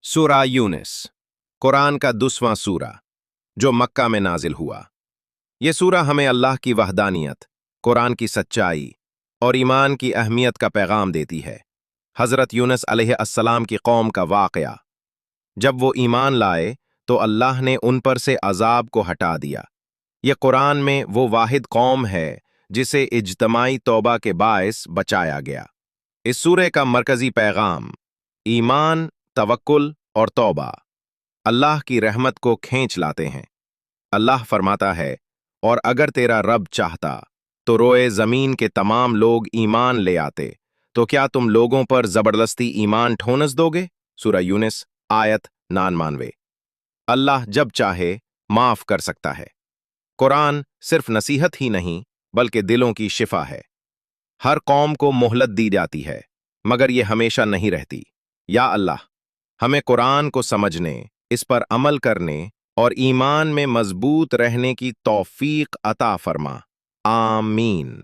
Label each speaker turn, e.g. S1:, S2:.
S1: सूरा यूनिस, कुरान का 10वां सूरा, जो मक्का में नाजिल हुआ। ये सूरा हमें अल्लाह की वहदानियत, कुरान की सच्चाई और ईमान की अहमियत का पैगाम देती है। हज़रत यूनुस अलैहिस्सलाम की कौम का वाक़या। जब वो ईमान लाए तो अल्लाह ने उन पर से अजाब को हटा दिया। ये कुरान में वो वाहिद कौम है जिसे इज्तमाई तौबा के बायस बचाया गया। इस सूरे का मरकजी पैगाम ईमान, तवक्कुल और तौबा अल्लाह की रहमत को खींच लाते हैं। अल्लाह फरमाता है, और अगर तेरा रब चाहता तो रोए जमीन के तमाम लोग ईमान ले आते, तो क्या तुम लोगों पर जबरदस्ती ईमान ठोनस दोगे? सूरा यूनिस आयत 99। अल्लाह जब चाहे माफ कर सकता है। कुरान सिर्फ नसीहत ही नहीं बल्कि दिलों की शिफा है। हर कौम को मोहलत दी जाती है, मगर यह हमेशा नहीं रहती। या अल्लाह, हमें कुरान को समझने, इस पर अमल करने और ईमान में मजबूत रहने की तौफीक अता फरमा। आमीन।